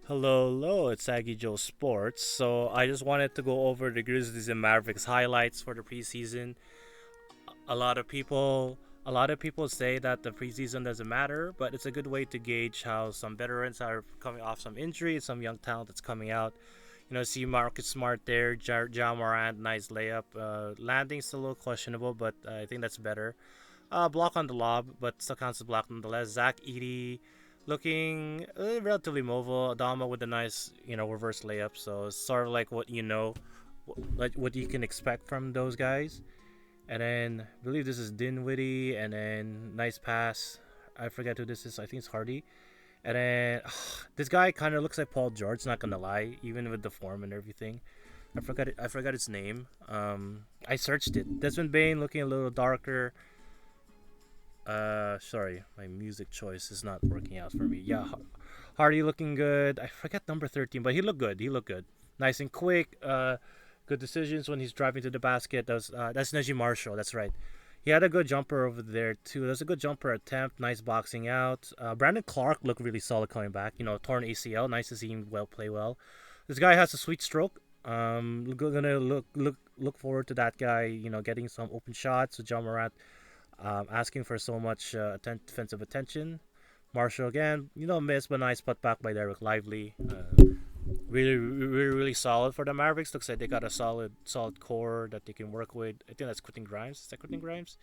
Hello, hello, it's Aggie Joe Sports. So I just wanted to go over the Grizzlies and Mavericks highlights for the preseason. A lot of people a lot of people say that the preseason doesn't matter, but it's a good way to gauge how some veterans are coming off some injury, some young talent that's coming out. See Marcus Smart there, Ja Morant, nice layup. Landing's a little questionable, but I think that's better. Block on the lob, but still counts as block nonetheless. Zach Edey looking relatively mobile. Adama with a nice, reverse layup. So it's sort of like like what you can expect from those guys. And then I believe this is Dinwiddie, and then nice pass. I forget who this is. I think it's Hardy. And then this guy kind of looks like Paul George. Not gonna lie, even with the form and everything. I forgot it. I forgot his name. I searched it. Desmond Bain looking a little darker. Sorry, my music choice is not working out for me. Yeah, Hardy looking good. I forget number 13, but he looked good. He looked good. Nice and quick. Good decisions when he's driving to the basket. That's Najee Marshall. That's right. He had a good jumper over there too. That's a good jumper attempt. Nice boxing out. Brandon Clark looked really solid coming back. Torn ACL. Nice to see him play well. This guy has a sweet stroke. Gonna look forward to that guy. Getting some open shots with John Morant asking for so much defensive attention. Marshall again, missed but nice put back by Derek Lively. Really solid for the Mavericks. Looks like they got a solid core that they can work with. I think that's Quentin Grimes. Is that Quentin Grimes?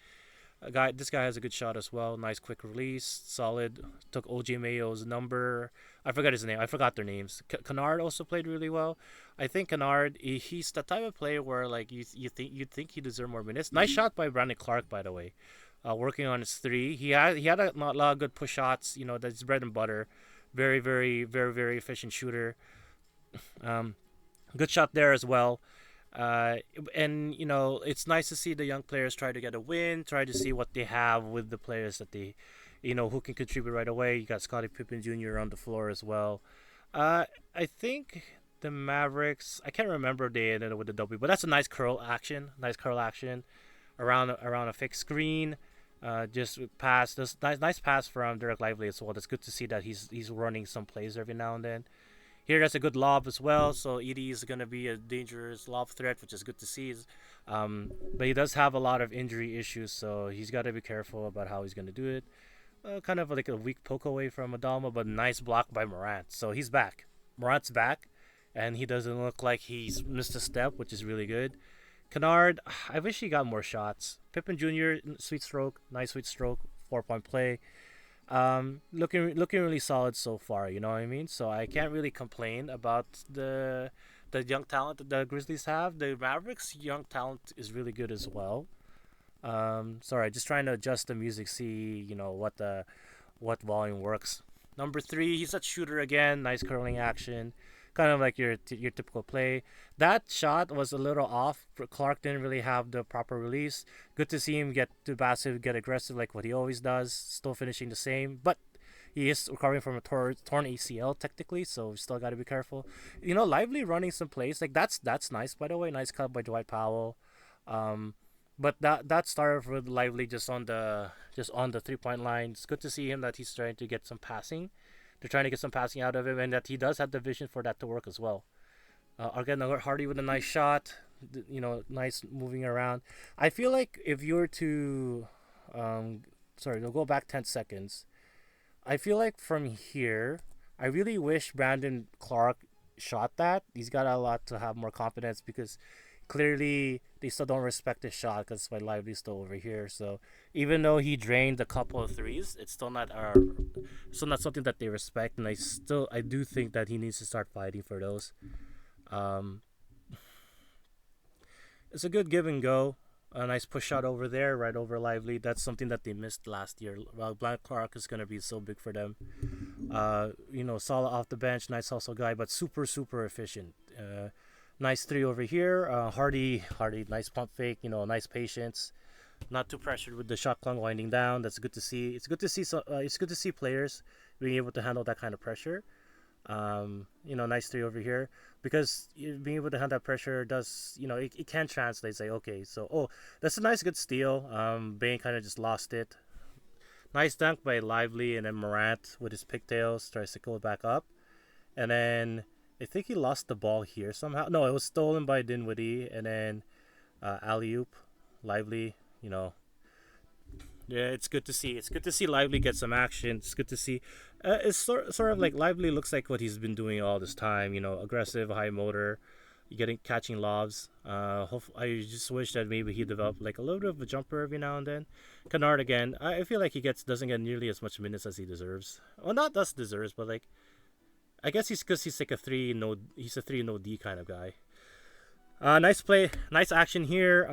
This guy has a good shot as well. Nice quick release, solid. Took OJ Mayo's number. I forgot his name. I forgot their names. Kennard also played really well. I think Kennard, he's the type of player where like you think he deserves more minutes. Nice shot by Brandon Clark, by the way. Working on his three. He had a lot of good push shots. That's bread and butter. Very efficient shooter. Um, Good shot there as well. Uh, and it's nice to see the young players try to get a win, try to see what they have with the players that who can contribute right away. You got Scottie Pippen Jr. on the floor as well. I think the Mavericks. I can't remember if they ended up with the W, but that's a nice curl action. Nice curl action around a fixed screen. Just pass. This nice pass from Derek Lively as well. It's good to see that he's running some plays every now and then. Here, that's a good lob as well. So Edie is going to be a dangerous lob threat, which is good to see. But he does have a lot of injury issues, so he's got to be careful about how he's going to do it. Kind of like a weak poke away from Adama, but nice block by Morant. So he's back. Morant's back, and he doesn't look like he's missed a step, which is really good. Kennard, I wish he got more shots. Pippen Jr., sweet stroke, nice sweet stroke, 4 point play. Looking really solid so far. You know what I mean? So I can't really complain about the young talent that the Grizzlies have. The Mavericks' young talent is really good as well. Sorry, just trying to adjust the music, see what volume works. Number three, he's a shooter again. Nice curling action, kind of like your typical play. That shot was a little off. Clark didn't really have the proper release. Good to see him get to basket, get aggressive like what he always does. Still finishing the same, but he is recovering from a torn ACL technically, so we still got to be careful. Lively running some plays like that's nice by the way. Nice cut by Dwight Powell. Um, but that started with Lively just on the 3 point line. It's good to see him that he's trying to get some passing. They're trying to get some passing out of him, and that he does have the vision for that to work as well. Again, Hardy with a nice shot. Nice moving around. I feel like if you were to, sorry, we'll go back 10 seconds. I feel like from here, I really wish Brandon Clark shot that. He's got a lot to have more confidence because clearly they still don't respect his shot because my lively's still over here. So even though he drained a couple of threes, it's still not something that they respect, and I do think that he needs to start fighting for those. Um, it's a good give and go. A nice push shot over there, right over Lively. That's something that they missed last year. Black Clark is gonna be so big for them. Solid off the bench, nice hustle guy, but super efficient. Nice three over here. Hardy, nice pump fake. Nice patience. Not too pressured with the shot clock winding down. That's good to see. It's good to see players being able to handle that kind of pressure. Nice three over here because being able to handle that pressure does, it can translate. Say, okay, so that's a nice good steal. Bain kind of just lost it. Nice dunk by Lively, and then Morant with his pigtails tries to go back up. and then I think he lost the ball here somehow. No, it was stolen by Dinwiddie, and then alley oop, Lively. Yeah, it's good to see. It's good to see Lively get some action. It's good to see. It's sort of like Lively looks like what he's been doing all this time. Aggressive, high motor, getting catching lobs. I just wish that maybe he developed like a little bit of a jumper every now and then. Kennard again. I feel like he doesn't get nearly as much minutes as he deserves. Well, not thus deserves, but like I guess he's because he's like he's a 3 no D kind of guy. Nice play, nice action here.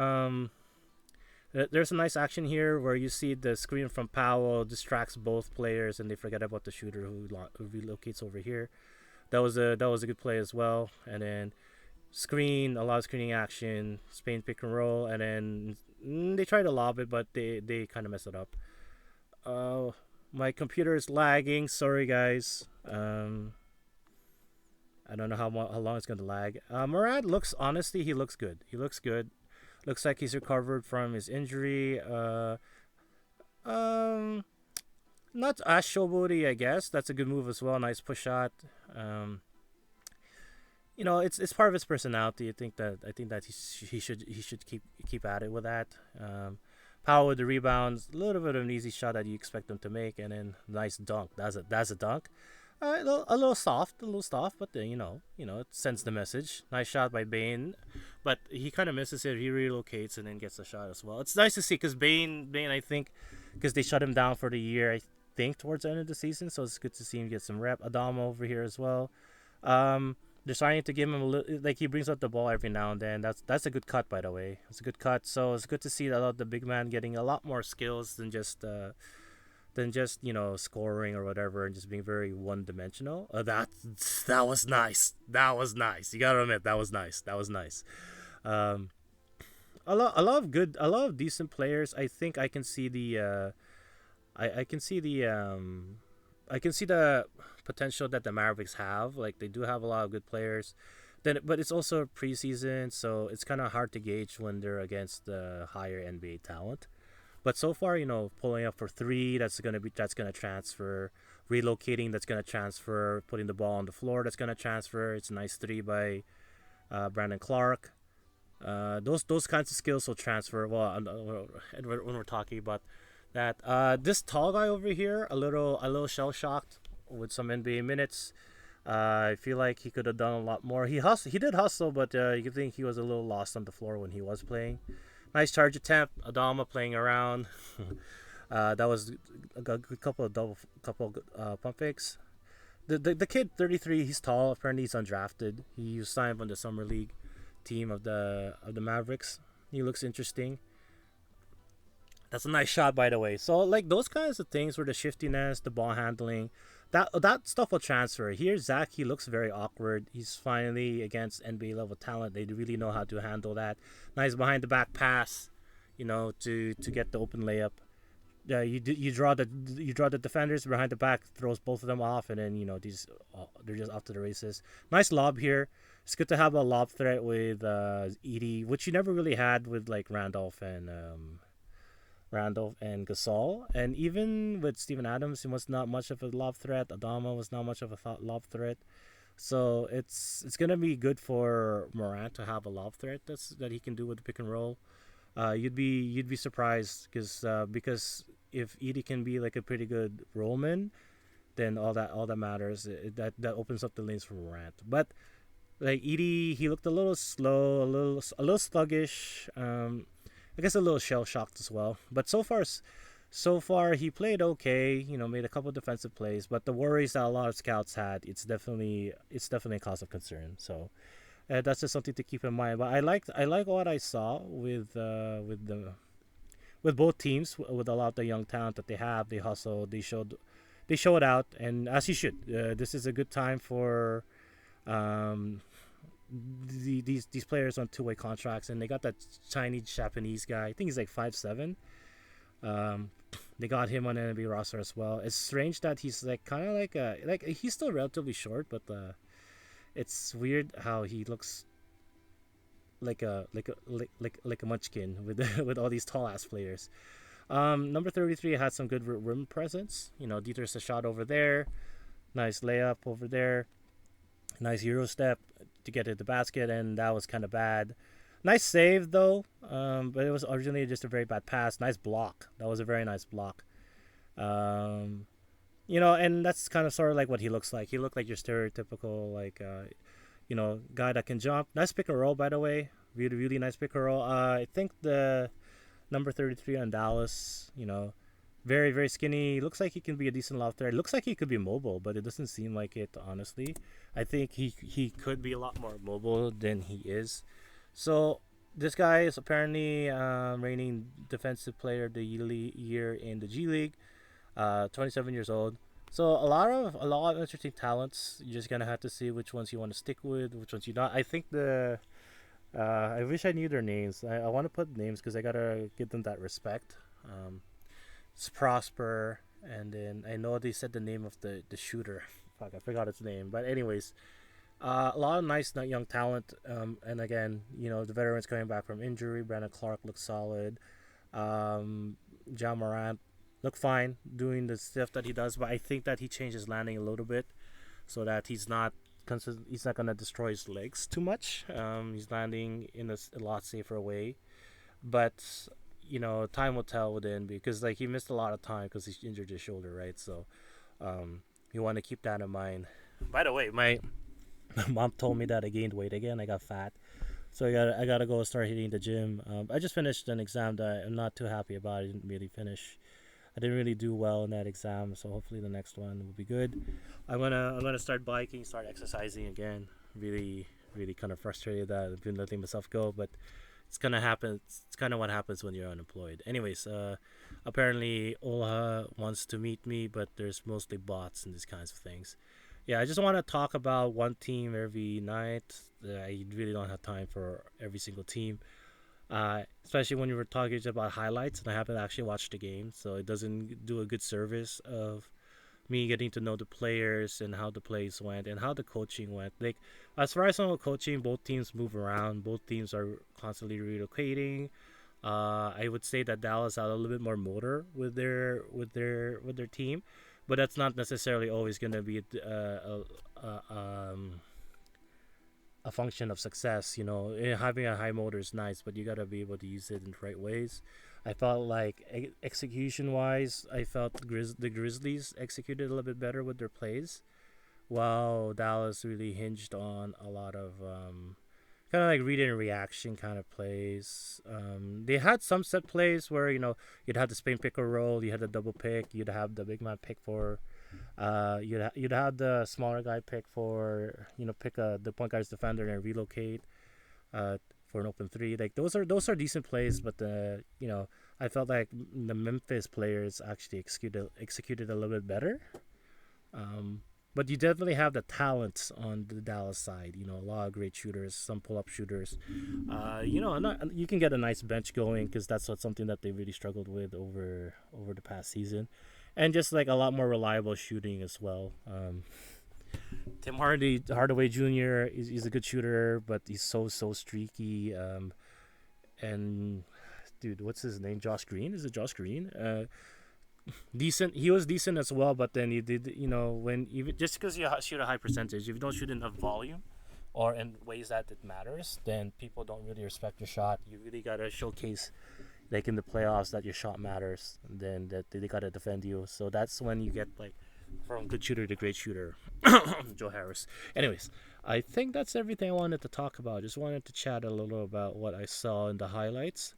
There's a nice action here where you see the screen from Powell distracts both players and they forget about the shooter who relocates over here. That was a good play as well. And then screen, a lot of screening action, Spain pick and roll, and then they try to lob it, but they kind of mess it up. My computer is lagging. Sorry, guys. I don't know how long it's gonna lag. Murad honestly, he looks good. He looks good. Looks like he's recovered from his injury. Um, Not as showboaty, I guess. That's a good move as well. Nice push shot. Um, it's part of his personality. I think that he should keep at it with that. Power with the rebounds, a little bit of an easy shot that you expect him to make, and then nice dunk. That's a dunk. A little soft, but it sends the message. Nice shot by Bane, but he kind of misses it. He relocates and then gets a shot as well. It's nice to see because Bane, I think, because they shut him down for the year. I think towards the end of the season, so it's good to see him get some rep. Adama over here as well. They're starting to give him like he brings up the ball every now and then. That's a good cut, by the way. It's a good cut. So it's good to see that the big man getting a lot more skills than just scoring or whatever and just being very one dimensional. That was nice. That was nice. You gotta admit that was nice. That was nice. Um, a lot of decent players. I think I can see I can see the potential that the Mavericks have. Like they do have a lot of good players. But it's also preseason, so it's kind of hard to gauge when they're against the higher NBA talent. But so far, pulling up for three, that's gonna transfer. Relocating, that's gonna transfer. Putting the ball on the floor, that's gonna transfer. It's a nice three by Brandon Clark. Those kinds of skills will transfer. Well, when we're talking about that, this tall guy over here, a little shell shocked with some NBA minutes. I feel like he could have done a lot more. He did hustle, but you could think he was a little lost on the floor when he was playing. Nice charge attempt. Adama playing around. That was a good couple of pump fakes. The kid 33, he's tall. Apparently he's undrafted. He was signed on the summer league team of the Mavericks. He looks interesting. That's a nice shot, by the way. So like those kinds of things where the shiftiness, the ball handling, that stuff will transfer. Here, Zach, he looks very awkward. He's finally against NBA level talent. They really know how to handle that. Nice behind the back pass, to get the open layup. You draw the defenders behind the back, throws both of them off, and then they're just off to the races. Nice lob here. It's good to have a lob threat with Edie, which you never really had with like Randolph and Gasol, and even with Steven Adams, he was not much of a lob threat. Adama was not much of a lob threat. So it's gonna be good for Morant to have a lob threat that he can do with the pick and roll. You'd be surprised because if Edie can be like a pretty good rollman, then all that matters. That opens up the lanes for Morant. But like Edie, he looked a little slow, a little sluggish. I guess a little shell shocked as well. But so far he played okay. Made a couple of defensive plays. But the worries that a lot of scouts had, it's definitely a cause of concern. So that's just something to keep in mind. But I like what I saw with both teams, with a lot of the young talent that they have. They hustled. They showed out, and as you should. This is a good time for um, these players on two-way contracts, and they got that Chinese Japanese guy. I think he's like 5'7". Um, they got him on the NBA roster as well. It's strange that he's like kind of like he's still relatively short, but it's weird how he looks like a munchkin with with all these tall ass players. Number 33 had some good rim presence. Dieter's a shot over there, nice layup over there. Nice Euro step to get to the basket, and that was kind of bad. Nice save though, but it was originally just a very bad pass. Nice block. That was a very nice block. Um, and that's kind of sort of like what he looks like. He looked like your stereotypical guy that can jump. Nice pick and roll, by the way. Really, really nice pick and roll. I think the number 33 on Dallas, very, very skinny. Looks like he can be a decent lob threat. Looks like he could be mobile, but it doesn't seem like it, honestly. I think he could be a lot more mobile than he is. So this guy is apparently reigning defensive player of the year in the G League. 27 years old. So a lot of interesting talents. You're just gonna have to see which ones you want to stick with, which ones you not. I think I wish I knew their names. I want to put names because I gotta give them that respect. It's Prosper, and then I know they said the name of the shooter. Fuck, I forgot its name. But anyways, a lot of nice young talent. And again, the veterans coming back from injury. Brandon Clark looks solid. John Morant look fine doing the stuff that he does, but I think that he changed his landing a little bit so that he's not gonna destroy his legs too much. He's landing in a lot safer way, but time will tell with the NBA because like he missed a lot of time because he injured his shoulder, right? So, you want to keep that in mind. By the way, my mom told me that I gained weight again. I got fat. So I gotta go start hitting the gym. I just finished an exam that I'm not too happy about. I didn't really finish. I didn't really do well in that exam, so hopefully the next one will be good. I'm gonna start biking, start exercising again. Really, really kind of frustrated that I've been letting myself go, but it's gonna happen. It's kind of what happens when you're unemployed. Anyways, apparently Ola wants to meet me, but there's mostly bots and these kinds of things. Yeah, I just want to talk about one team every night. I really don't have time for every single team, especially when you were talking about highlights, and I haven't actually watched the game, so it doesn't do a good service of me getting to know the players and how the plays went and how the coaching went. Like as far as I know, coaching, both teams move around. Both teams are constantly relocating. I would say that Dallas had a little bit more motor with their team, but that's not necessarily always going to be a function of success. Having a high motor is nice, but you gotta be able to use it in the right ways. I felt like execution wise, I felt the Grizzlies executed a little bit better with their plays, while Dallas really hinged on a lot of kind of like read and reaction kind of plays. They had some set plays where you'd have the spin pick or roll, you had the double pick, you'd have the big man pick for you'd have the smaller guy pick for pick the point guard's defender and relocate for an open three. Like those are decent plays, but I felt like the Memphis players actually executed a little bit better. But you definitely have the talent on the Dallas side. A lot of great shooters, some pull-up shooters. You can get a nice bench going because that's something that they really struggled with over the past season, and just like a lot more reliable shooting as well. Tim Hardaway Jr. is a good shooter, but he's so streaky. And dude, what's his name? Josh Green? Is it Josh Green? Decent. He was decent as well, but then he did. When even just because you shoot a high percentage, if you don't shoot enough volume, or in ways that it matters, then people don't really respect your shot. You really gotta showcase, like in the playoffs, that your shot matters. And then that they gotta defend you. So that's when you get like from good shooter to great shooter, Joe Harris. Anyways, I think that's everything I wanted to talk about. Just wanted to chat a little about what I saw in the highlights,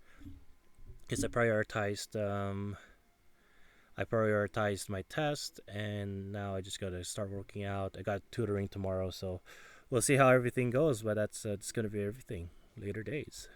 because I prioritized my test, and now I just gotta start working out. I got tutoring tomorrow, so we'll see how everything goes. But that's gonna be everything. Later days.